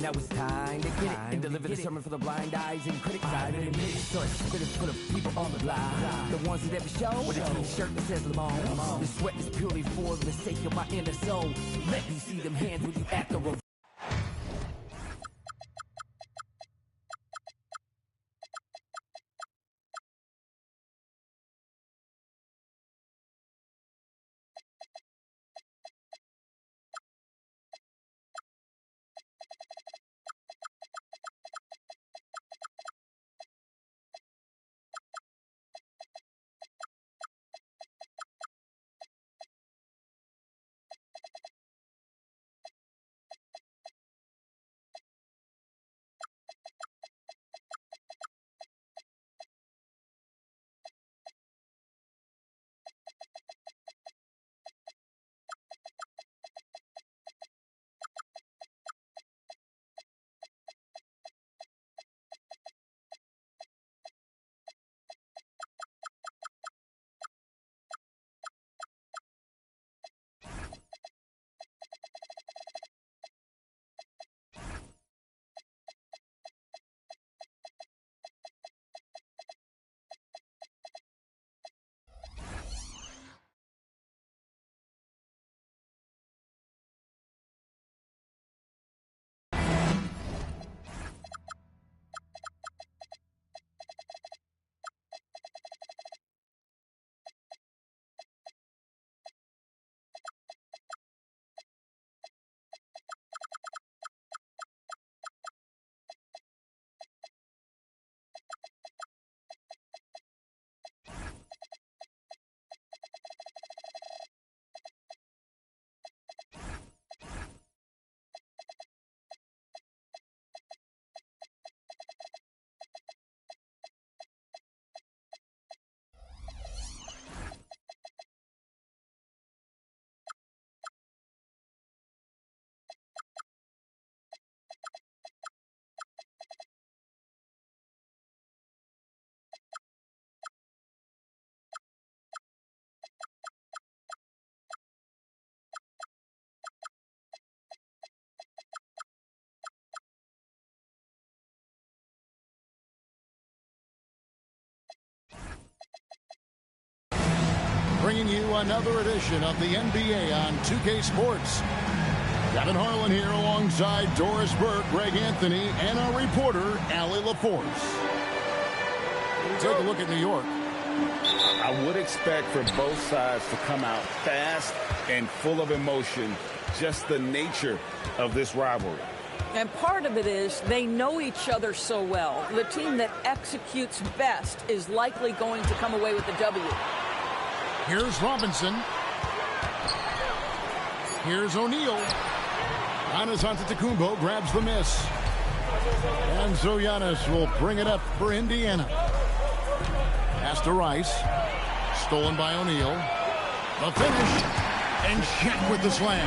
Now it's time to get it and deliver the sermon for the blind eyes and critics. Side and such critics full of people on the line. The ones that every show with a t-shirt that says Lamont. The sweat is purely for the sake of my inner soul. Let me see them hands when you at the rev. Bringing you another edition of the NBA on 2K Sports. Kevin Harlan here alongside Doris Burke, Greg Anthony, and our reporter, Allie LaForce. Take a look at New York. I would expect for both sides to come out fast and full of emotion, just the nature of this rivalry. And part of it is they know each other so well. The team that executes best is likely going to come away with the W. Here's Robinson. Here's O'Neal. Giannis Antetokounmpo grabs the miss. And so Giannis will bring it up for Indiana. Pass to Rice. Stolen by O'Neal. The finish. And Shaq with the slam.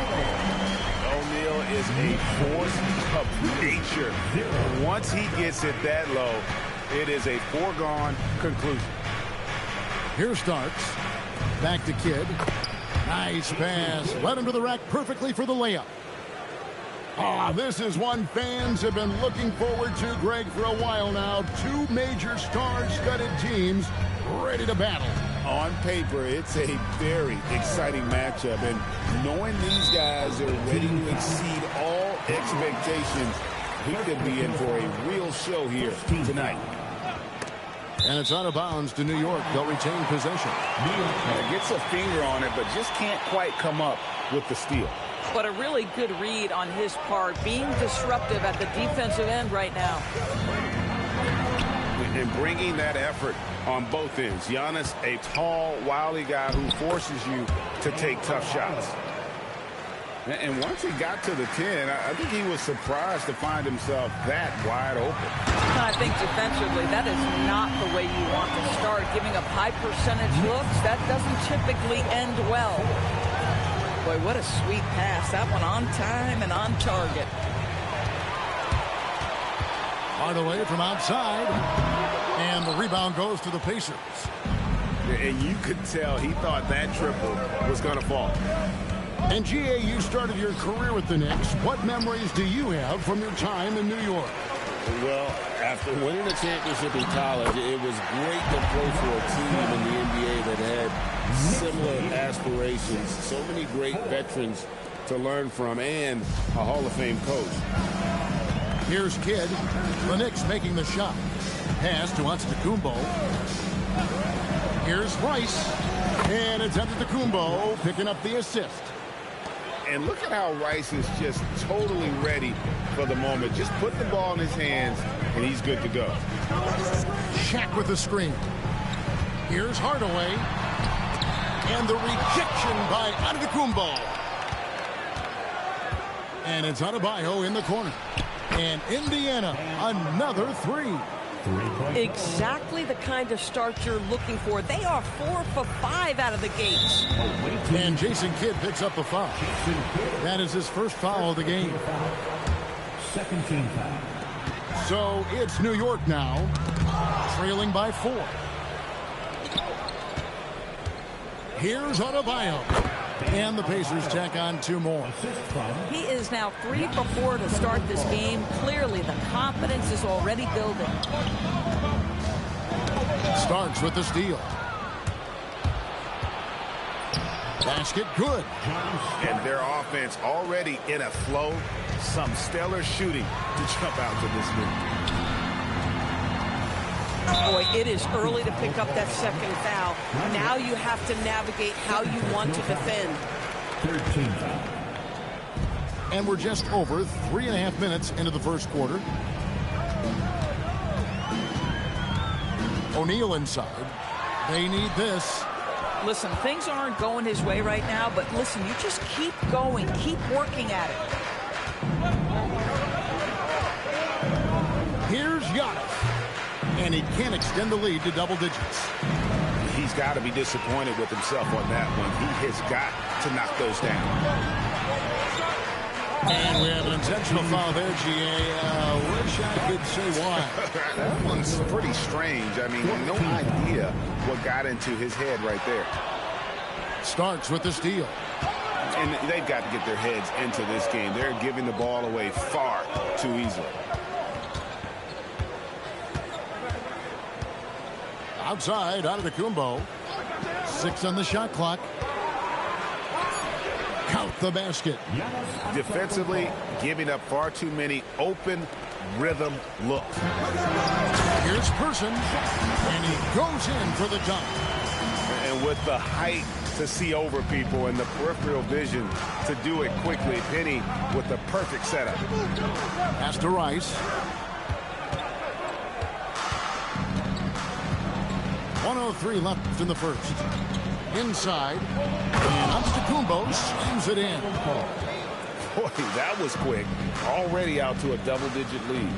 O'Neal is a force of nature. Once he gets it that low, it is a foregone conclusion. Here Starks. Back to Kidd. Nice pass. Led him to the rack perfectly for the layup. This is one fans have been looking forward to, Greg, for a while now. Two major star-studded teams ready to battle. On paper, it's a very exciting matchup, and knowing these guys are ready to exceed all expectations, we could be in for a real show here tonight. And it's out of bounds to New York. They'll retain possession. Gets a finger on it, but just can't quite come up with the steal. But a really good read on his part, being disruptive at the defensive end right now. And bringing that effort on both ends. Giannis, a tall, wily guy who forces you to take tough shots. And once he got to the 10, I think he was surprised to find himself that wide open. I think defensively, that is not the way you want to start. Giving up high percentage looks, that doesn't typically end well. Boy, what a sweet pass. That one on time and on target. Hardaway from outside. And the rebound goes to the Pacers. And you could tell he thought that triple was going to fall. And GA, you started your career with the Knicks. What memories do you have from your time in New York? Well, after winning a championship in college, it was great to play for a team in the NBA that had similar aspirations. So many great veterans to learn from and a Hall of Fame coach. Here's Kidd. The Knicks making the shot. Pass to Antetokounmpo. Here's Rice. And it's Antetokounmpo picking up the assist. And look at how Rice is just totally ready for the moment. Just put the ball in his hands, and he's good to go. Shaq with the screen. Here's Hardaway. And the rejection by Antetokounmpo. And it's Adebayo in the corner. And Indiana, another three. Exactly the kind of start you're looking for. They are 4 for 5 out of the gates. And Jason Kidd picks up the foul. That is his first foul of the game. Second team foul. So it's New York now, trailing by 4. Here's Adebayo. And the Pacers tack on 2 more. He is now 3 for 4 to start this game. Clearly, the confidence is already building. Starks with the steal. Basket good. And their offense already in a flow. Some stellar shooting to jump out to this move. Boy, it is early to pick up that second foul. Now you have to navigate how you want to defend. Third team foul. And we're just over 3.5 minutes into the first quarter. O'Neal inside. They need this. Listen, things aren't going his way right now, but listen, you just keep going. Keep working at it. Here's Giannis. And he can't extend the lead to double digits. He's got to be disappointed with himself on that one. He has got to knock those down. And we have an intentional foul there, GA. Wish I could say why. That one's pretty strange. I mean, no idea what got into his head right there. Starks with the steal. And they've got to get their heads into this game. They're giving the ball away far too easily. Outside, Antetokounmpo. 6 on the shot clock. Count the basket. Defensively, giving up far too many open rhythm looks. Here's Person, and he goes in for the dunk. And with the height to see over people and the peripheral vision to do it quickly, Penny with the perfect setup. Pass to Rice. 1:03 left in the first. Inside, and Antetokounmpo slams it in. Boy, that was quick. Already out to a double-digit lead.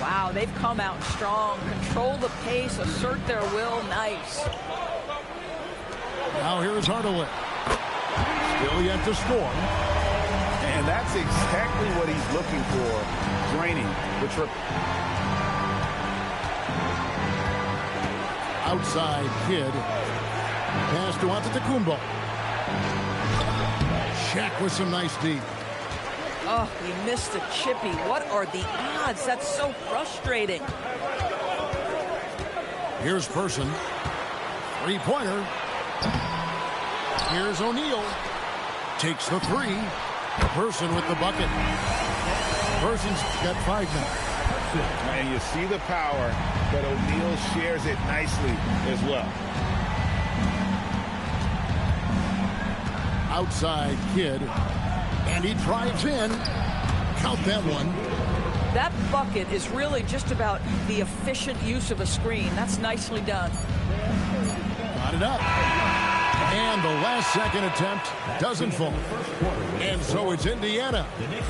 Wow, they've come out strong. Control the pace, assert their will. Nice. Now here's Hardaway. Still yet to score. And that's exactly what he's looking for. Draining the triple. Outside Kidd. Pass to Antetokounmpo. Shaq with some nice D. Oh, he missed the chippy. What are the odds? That's so frustrating. Here's Person. 3-pointer. Here's O'Neal. Takes the 3. Person with the bucket. Person's got 5 now. And you see the power, but O'Neal shares it nicely as well. Outside Kidd. And he drives in. Count that one. That bucket is really just about the efficient use of a screen. That's nicely done. Got it up. And the last second attempt doesn't fall. And so it's Indiana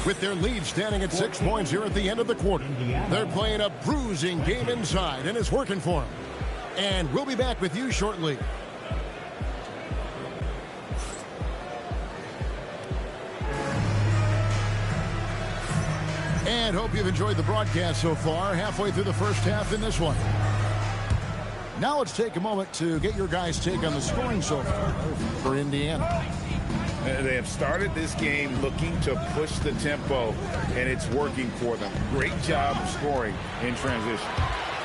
with their lead standing at 6 points here at the end of the quarter. They're playing a bruising game inside, and it's working for them. And we'll be back with you shortly. And hope you've enjoyed the broadcast so far. Halfway through the first half in this one. Now let's take a moment to get your guys' take on the scoring so far for Indiana. They have started this game looking to push the tempo, and it's working for them. Great job of scoring in transition.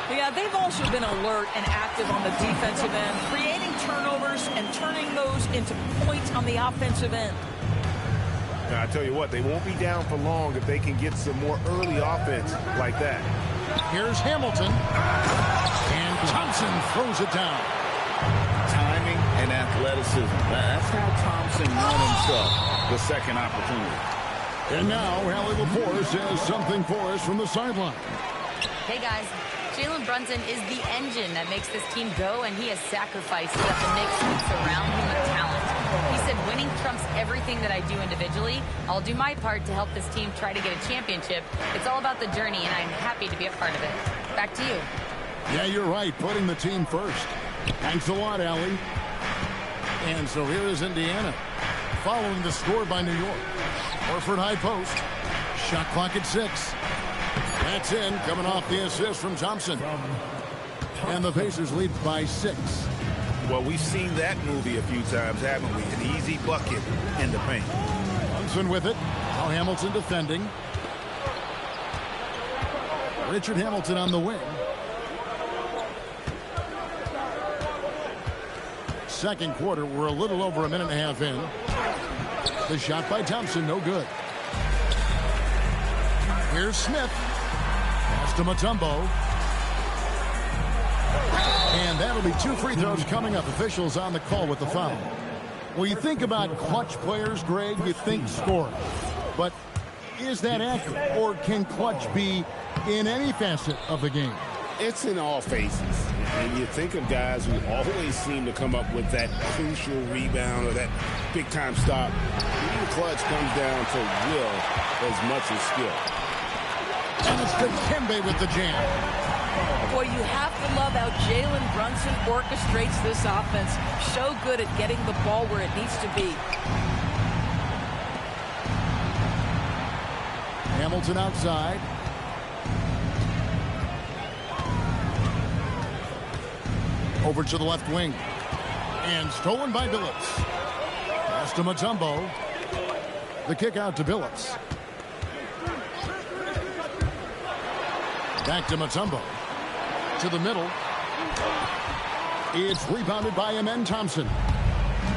Yeah, they've also been alert and active on the defensive end, creating turnovers and turning those into points on the offensive end. Now, I tell you what, they won't be down for long if they can get some more early offense like that. Here's Hamilton. And Thompson throws it down. Timing and athleticism. That's how Thompson won himself the second opportunity. And now, Allie LaForce has something for us from the sideline. Hey, guys. Jalen Brunson is the engine that makes this team go, and he has sacrificed so that the Knicks can surround him with talent. He said, winning trumps everything that I do individually. I'll do my part to help this team try to get a championship. It's all about the journey, and I'm happy to be a part of it. Back to you. Yeah, you're right, putting the team first. Thanks a lot, Allie. And so here is Indiana, following the score by New York. Horford high post. Shot clock at 6. That's in, coming off the assist from Thompson. And the Pacers lead by 6. Well, we've seen that movie a few times, haven't we? An easy bucket in the paint. Brunson with it. Now Hamilton defending. Richard Hamilton on the wing. Second quarter, we're a little over a minute and a half in. The shot by Thompson, no good. Here's Smith. Pass to Mutombo. And that'll be 2 free throws coming up. Officials on the call with the foul. When you think about clutch players, Greg, you think scoring. But is that accurate? Or can clutch be in any facet of the game? It's in all phases. And you think of guys who always seem to come up with that crucial rebound or that big-time stop. Even the clutch comes down to will as much as skill. And it's Dikembe with the jam. Boy, you have to love how Jalen Brunson orchestrates this offense. So good at getting the ball where it needs to be. Hamilton outside. Over to the left wing. And stolen by Billups. Pass to Mutombo. The kick out to Billups. Back to Mutombo. To the middle. It's rebounded by Amen Thompson.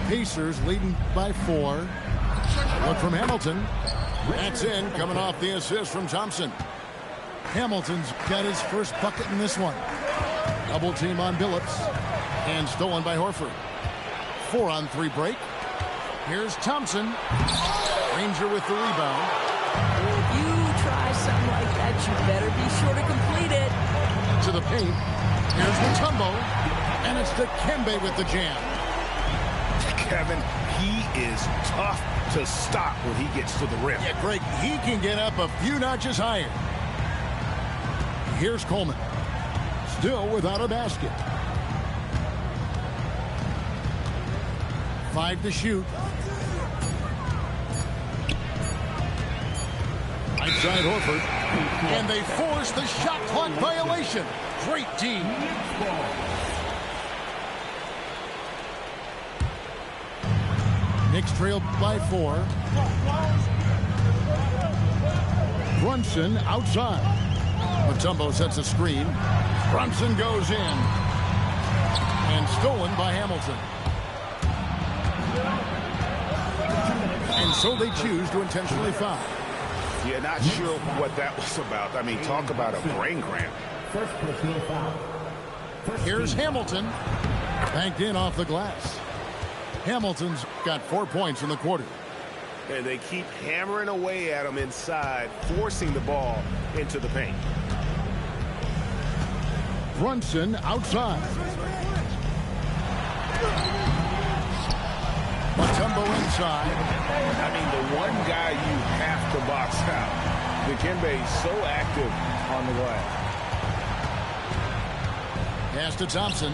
Pacers leading by 4. Look from Hamilton. That's in, coming off the assist from Thompson. Hamilton's got his first bucket in this one. Double team on Billups. And stolen by Horford. 4-on-3 break. Here's Thompson. Ranger with the rebound. If you try something like that, you better be sure to complete it. To the paint. Here's Mutombo. And it's Dikembe with the jam. Kevin, he is tough to stop when he gets to the rim. Yeah, Greg, he can get up a few notches higher. Here's Coleman. Still without a basket. 5 to shoot. Outside Horford. And they force the shot clock violation. Great team. Knicks trailed by 4. Brunson outside. Mutombo sets a screen. Brunson goes in. And stolen by Hamilton. And so they choose to intentionally foul. Yeah, not sure what that was about. I mean, talk about a brain cramp. First personal foul. Here's Hamilton. Banked in off the glass. Hamilton's got 4 points in the quarter. And they keep hammering away at him inside, forcing the ball into the paint. Brunson outside. Mutombo inside. I mean, the one guy you have to box out. Dikembe is so active on the glass. Pass to Thompson.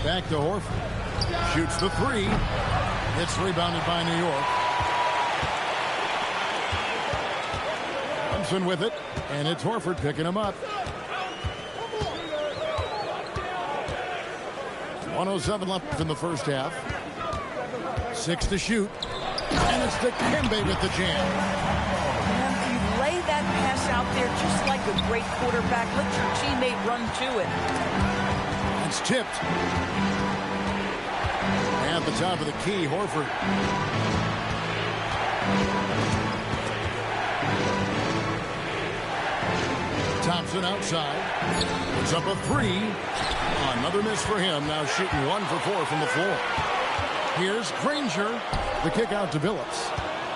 Back to Horford. Shoots the 3. It's rebounded by New York. Thompson with it. And it's Horford picking him up. 1:07 left in the first half. 6 to shoot. And it's Dikembe with the jam. You lay that pass out there just like a great quarterback. Let your teammate run to it. It's tipped. At the top of the key, Horford. Thompson outside. Puts up a 3. Another miss for him. Now shooting 1 for 4 from the floor. Here's Granger. The kick out to Billups.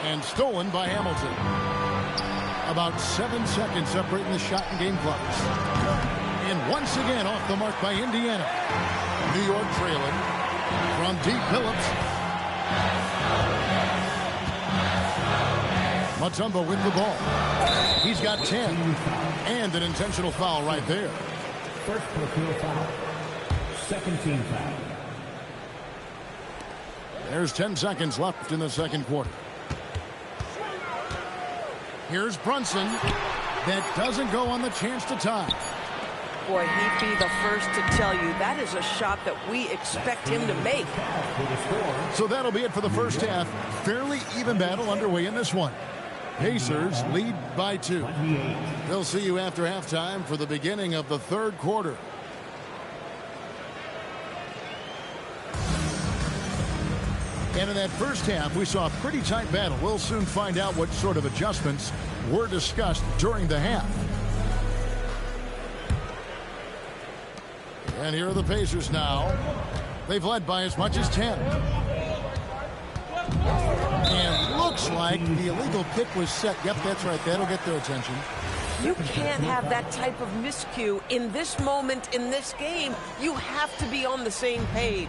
And stolen by Hamilton. About 7 seconds separating the shot and game clocks. And once again off the mark by Indiana. New York trailing from deep. Billups. Mutombo with the ball. He's got 10. And an intentional foul right there. First personal foul. Second team foul. There's 10 seconds left in the second quarter. Here's Brunson. That doesn't go on the chance to tie. Boy, he'd be the first to tell you that is a shot that we expect him to make. So that'll be it for the first half. Fairly even battle underway in this one. Pacers lead by 2. They'll see you after halftime for the beginning of the third quarter. And in that first half, we saw a pretty tight battle. We'll soon find out what sort of adjustments were discussed during the half. And here are the Pacers now. They've led by as much as 10. And looks like the illegal pick was set. Yep, that's right. That'll get their attention. You can't have that type of miscue in this moment in this game. You have to be on the same page.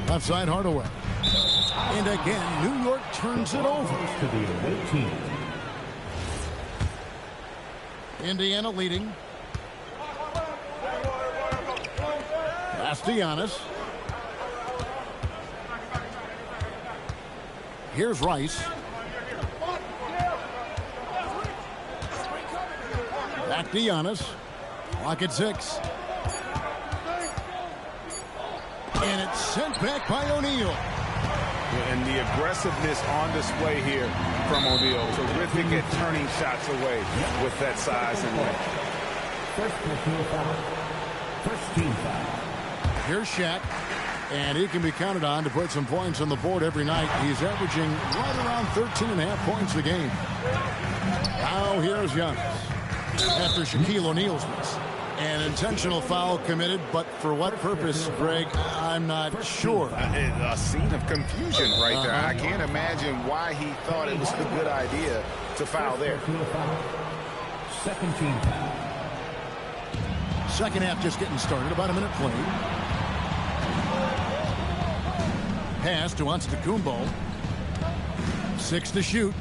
Left side, Hardaway. And again, New York turns it over. To the away team. Indiana leading. Pass to Giannis. Here's Rice. Back to Giannis. Clock at 6. And it's sent back by O'Neal. And the aggressiveness on display here from O'Neal. Terrific at turning shots away with that size and length. First personal foul. First team foul. Here's Shaq. And he can be counted on to put some points on the board every night. He's averaging right around 13.5 points a game. Now here's Giannis. After Shaquille O'Neal's miss. An intentional foul committed, but for what purpose, Greg, I'm not sure. A scene of confusion right there. I can't imagine why he thought it was a good idea to foul there. Second team foul. Second half just getting started. About a minute played. Pass to Antetokounmpo. 6 to shoot.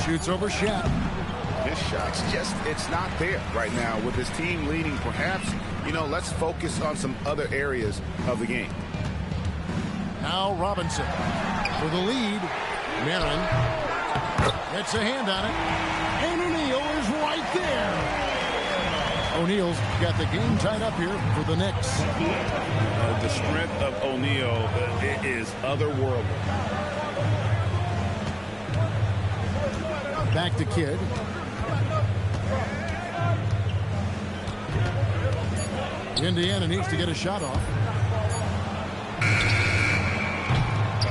Shoots over Shaq. His shot's just, it's not there right now with his team leading. Perhaps, let's focus on some other areas of the game. Now Robinson for the lead. Marin gets a hand on it. And O'Neal is right there. O'Neal's got the game tied up here for the Knicks. The strength of O'Neal is otherworldly. Back to Kidd. Indiana needs to get a shot off.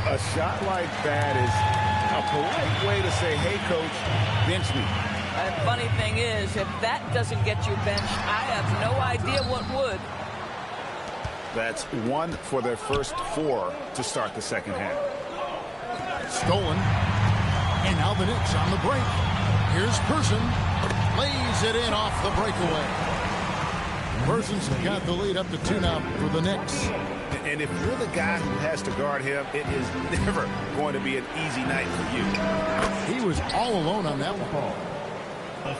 A shot like that is a polite way to say, hey, coach, bench me. And funny thing is, if that doesn't get you benched, I have no idea what would. That's 1 for their first 4 to start the second half. Stolen. And now the Knicks on the break. Here's Person. Lays it in off the breakaway. Person's got the lead up to 2 now for the Knicks. And if you're the guy who has to guard him, it is never going to be an easy night for you. He was all alone on that one.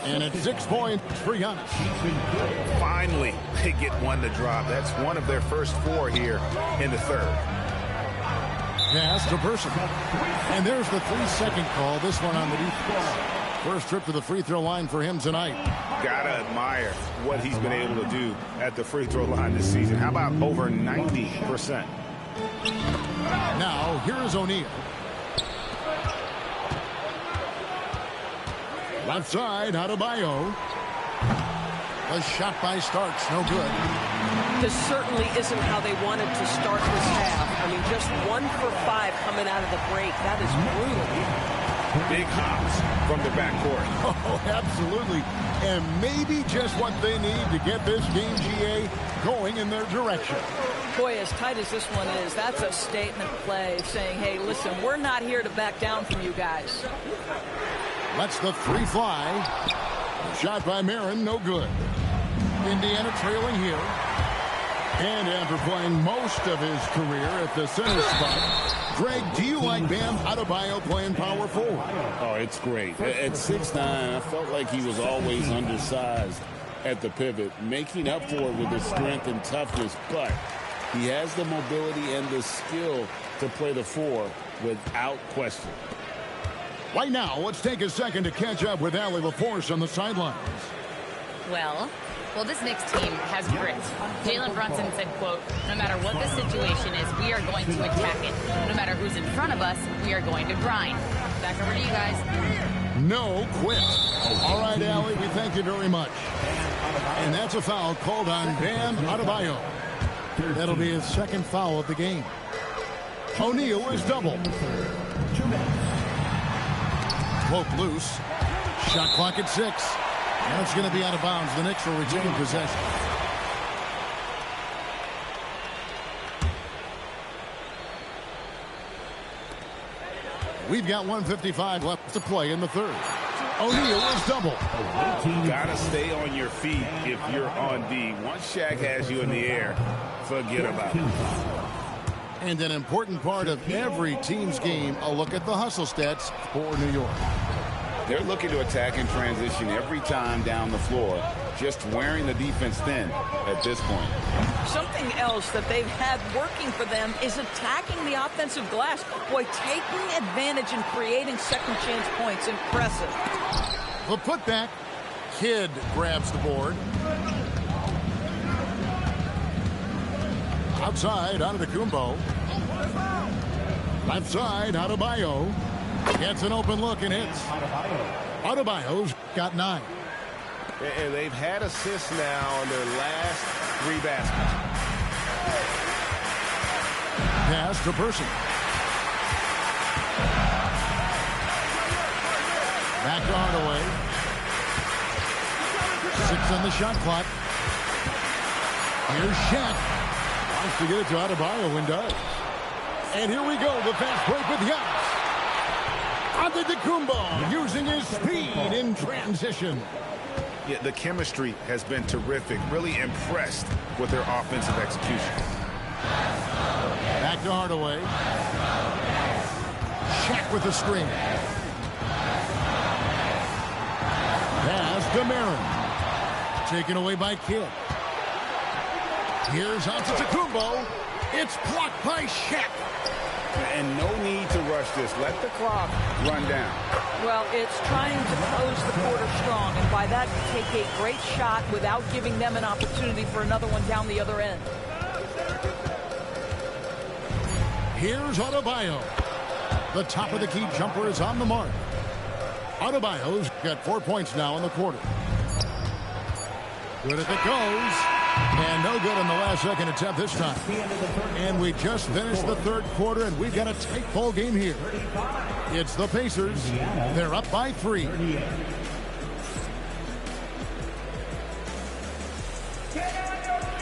And it's 6 points for Giannis. Finally, they get one to drop. That's one of their first 4 here in the third. Pass to Person. And there's the 3-second call. This one on the defense. First trip to the free throw line for him tonight. Gotta admire what he's been able to do at the free throw line this season. How about over 90%? Now, here is O'Neal. Left side, Adebayo. A shot by Starks, no good. This certainly isn't how they wanted to start this half. I mean, just 1 for 5 coming out of the break. That is brutal. Big hops from the backcourt. Oh, absolutely. And maybe just what they need to get this game, GA, going in their direction. Boy, as tight as this one is, that's a statement play saying, hey, listen, we're not here to back down from you guys. Lets the three fly. Shot by Marin, no good. Indiana trailing here. And after playing most of his career at the center spot, Greg, do you like Bam Adebayo playing power forward? Oh, it's great. At 6'9", I felt like he was always undersized at the pivot, making up for it with his strength and toughness, but he has the mobility and the skill to play the 4 without question. Right now, let's take a second to catch up with Allie LaForce on the sidelines. Well, this Knicks team has grit. Jalen Brunson said, quote, no matter what the situation is, we are going to attack it. No matter who's in front of us, we are going to grind. Back over to you guys. No quit. All right, Allie, we thank you very much. And that's a foul called on Bam Adebayo. That'll be his second foul of the game. O'Neal is doubled. Poke loose. Shot clock at 6. And it's going to be out of bounds. The Knicks will retain possession. We've got 1:55 left to play in the third. O'Neal is double. Gotta stay on your feet if you're on D. Once Shaq has you in the air, forget about it. And an important part of every team's game, a look at the hustle stats for New York. They're looking to attack in transition every time down the floor, just wearing the defense thin at this point. Something else that they've had working for them is attacking the offensive glass. Boy, taking advantage and creating second chance points. Impressive. The putback. Kidd grabs the board. Outside, Antetokounmpo. Left side, Adebayo. Gets an open look and hits. Adebayo's got 9. And they've had assists now on their last 3 baskets. Pass to Person. Back to Hardaway. 6 on the shot clock. Here's Shaq. Wants to get it to Adebayo and does. And here we go, the fast break with Giannis. Antetokounmpo using his speed in transition. Yeah, the chemistry has been terrific. Really impressed with their offensive execution. Back to Hardaway. Shaq with the screen. Pass to Marin. Taken away by Kidd. Here's Antetokounmpo. It's blocked by Shaq. And no need to rush this. Let the clock run down. Well, it's trying to close the quarter strong, and by that, take a great shot without giving them an opportunity for another one down the other end. Here's Adebayo. The top of the key jumper is on the mark. Adebayo's got 4 points now in the quarter. Good if it goes. And no good on the last second attempt this time. And we just finished the third quarter, and we've got a tight ball game here. It's the Pacers. They're up by 3.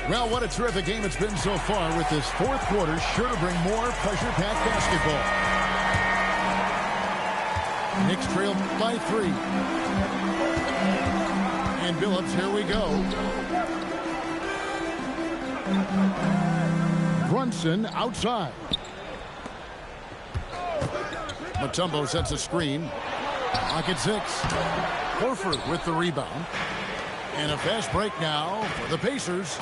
Well, what a terrific game it's been so far, with this fourth quarter sure to bring more pressure-packed basketball. Knicks trail by 3. And Billups, here we go. Brunson outside. Mutombo sets a screen. Clock at 6. Horford with the rebound. And a fast break now for the Pacers.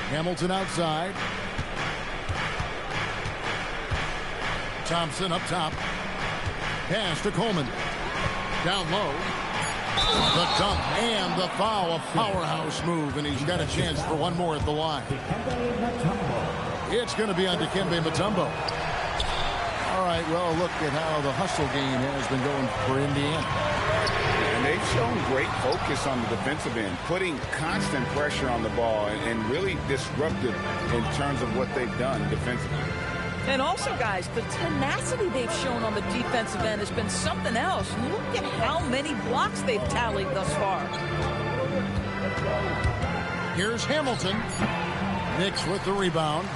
Hamilton outside. Thompson up top. Pass to Coleman. Down low. The dunk and the foul. A powerhouse move, and he's got a chance for one more at the line. It's going to be on Dikembe Mutombo. All right, well, look at how the hustle game has been going for Indiana. And they've shown great focus on the defensive end, putting constant pressure on the ball and really disruptive in terms of what they've done defensively. And also, guys, the tenacity they've shown on the defensive end has been something else. Look at how many blocks they've tallied thus far. Here's Hamilton. Knicks with the rebound.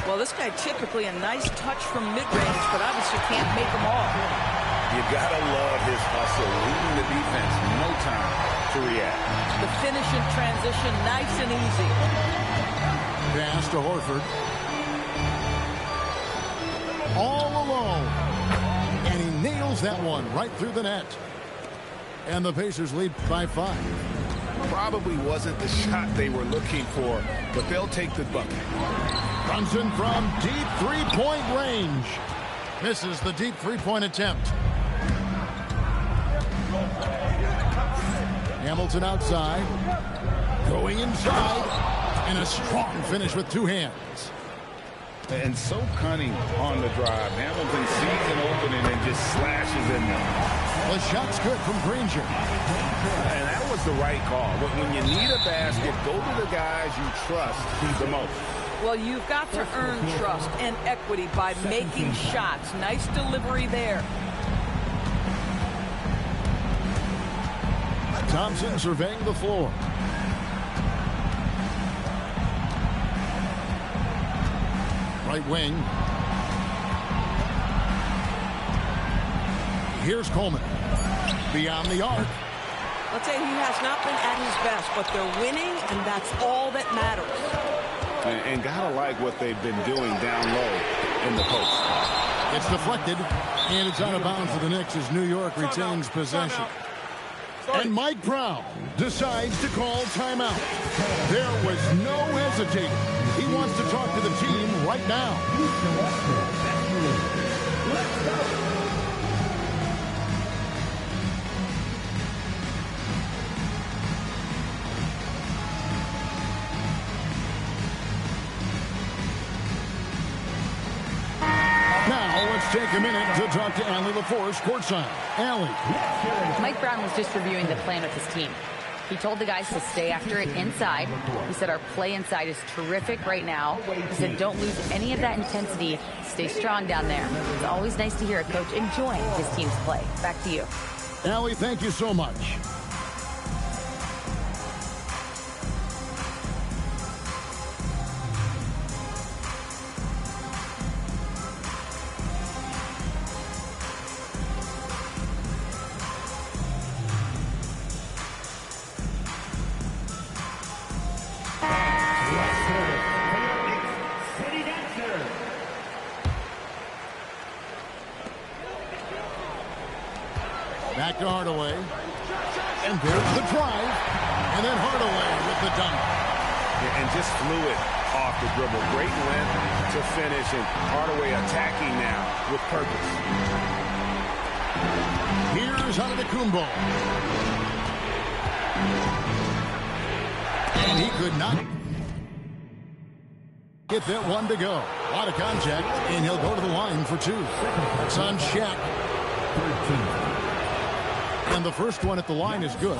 Well, this guy typically a nice touch from mid-range, but obviously can't make them all. You got to love his hustle, leading the defense, no time to react. The finish in transition, nice and easy. Pass to Horford. All alone. And he nails that one right through the net. And the Pacers lead by 5. Probably wasn't the shot they were looking for, but they'll take the bucket. Brunson from deep three-point range. Misses the deep three-point attempt. Hamilton outside. Going inside. And a strong finish with two hands. And so cunning on the drive. Hamilton sees an opening and just slashes in there. The shot's good from Granger. And that was the right call. But when you need a basket, go to the guys you trust the most. Well, you've got to earn trust and equity by making shots. Nice delivery there. Thompson surveying the floor. Right wing. Here's Coleman. Beyond the arc. I'll tell you, he has not been at his best, but they're winning, and that's all that matters. And gotta like what they've been doing down low in the post. It's deflected, and it's out of bounds to the Knicks as New York retains possession. And Mike Brown decides to call timeout. There was no hesitating. He wants to talk to the team right now. Now let's take a minute to talk to Allie LaForce courtside. Allie. Mike Brown was just reviewing the plan with his team. He told the guys to stay after it inside. He said our play inside is terrific right now. He said don't lose any of that intensity. Stay strong down there. It's always nice to hear a coach enjoying his team's play. Back to you. Allie, thank you so much. Back to Hardaway. And there's the drive. And then Hardaway with the dunk. Yeah, and just fluid off the dribble. Great length to finish. And Hardaway attacking now with purpose. Here's Antetokounmpo. And he could not get that one to go. A lot of contact. And he'll go to the line for two. It's on Shaq. 13. And the first one at the line is good.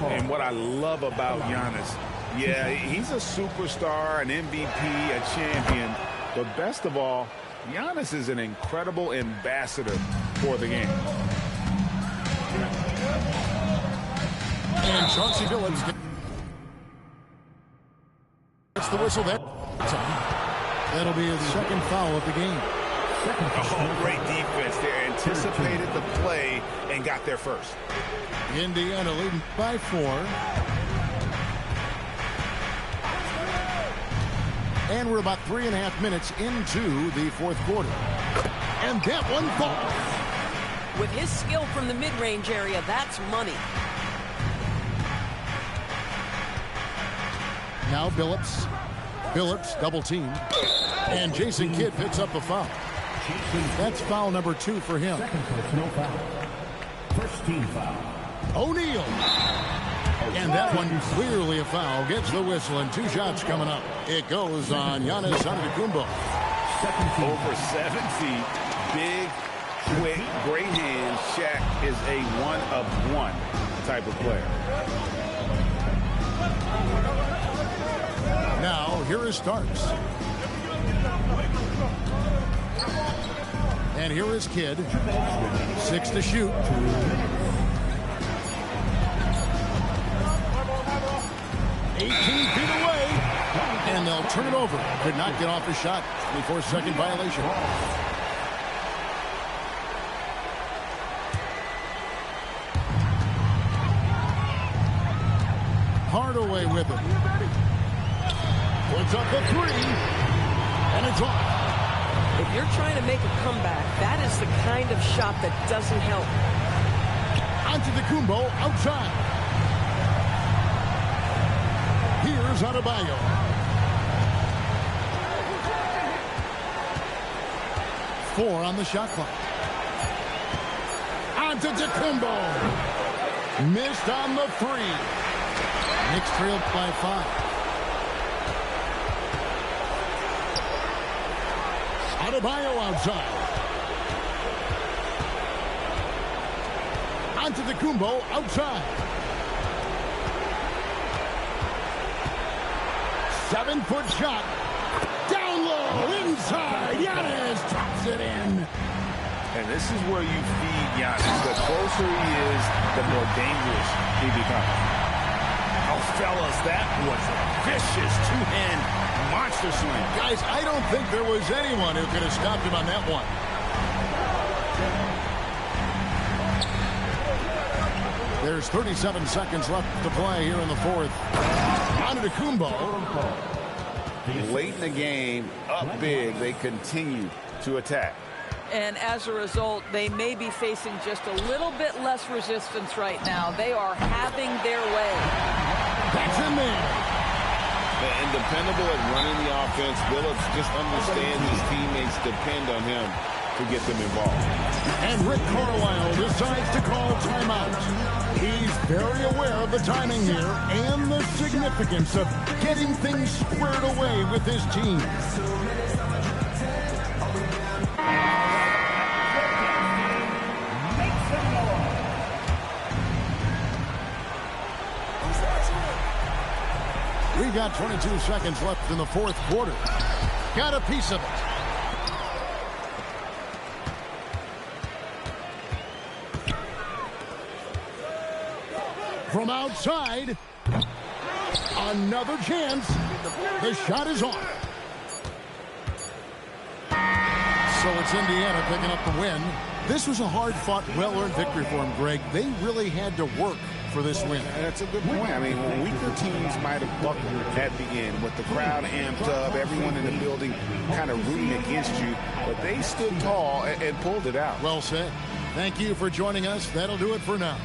And what I love about Giannis, yeah, he's a superstar, an MVP, a champion. But best of all, Giannis is an incredible ambassador for the game. And Chauncey Billups gets the whistle there. That'll be his second foul of the game. Oh, great defense there. Anticipated the play and got there first. Indiana leading by 4. And we're about 3.5 minutes into the fourth quarter. And that one falls. With his skill from the mid-range area, that's money. Now Billups. Billups double team. And Jason Kidd picks up the foul. That's foul number 2 for him. Second personal foul. First team foul. O'Neal. And that one clearly a foul. Gets the whistle, and 2 shots coming up. It goes on Giannis Antetokounmpo. Over 7 feet, big, quick, great hands. Shaq is a one-of-one type of player. Now, here is Starks. And here is Kidd. 6 to shoot. Feet away, and they'll turn it over. Could not get off his shot. 24-second violation. Hardaway with it. Puts up the 3, and it's off. If you're trying to make a comeback, that is the kind of shot that doesn't help. Antetokounmpo outside. Here's Adebayo. Four on the shot clock. Antetokounmpo. Missed on the 3. Knicks trailed by 5. Adebayo outside. Antetokounmpo outside. 7-foot shot. Down low. Inside. Giannis drops it in. And this is where you feed Giannis. The closer he is, the more dangerous he becomes. Oh, fellas, that was a vicious two-hand monster swing. Guys, I don't think there was anyone who could have stopped him on that one. There's 37 seconds left to play here in the 4th. Antetokounmpo. Late in the game, up big, they continue to attack. And as a result, they may be facing just a little bit less resistance right now. They are having their way. That's in there. And dependable at running the offense. Billups just understands his teammates depend on him to get them involved. And Rick Carlisle decides to call timeout. He's very aware of the timing here and the significance of getting things squared away with his team. We got 22 seconds left in the 4th quarter. Got a piece of it. From outside, another chance. The shot is off. So it's Indiana picking up the win. This was a hard-fought, well-earned victory for them, Greg. They really had to work for this win. That's a good point. I mean, weaker teams might have buckled at the end with the crowd amped up, everyone in the building kind of rooting against you, but they stood tall and pulled it out. Well said. Thank you for joining us. That'll do it for now.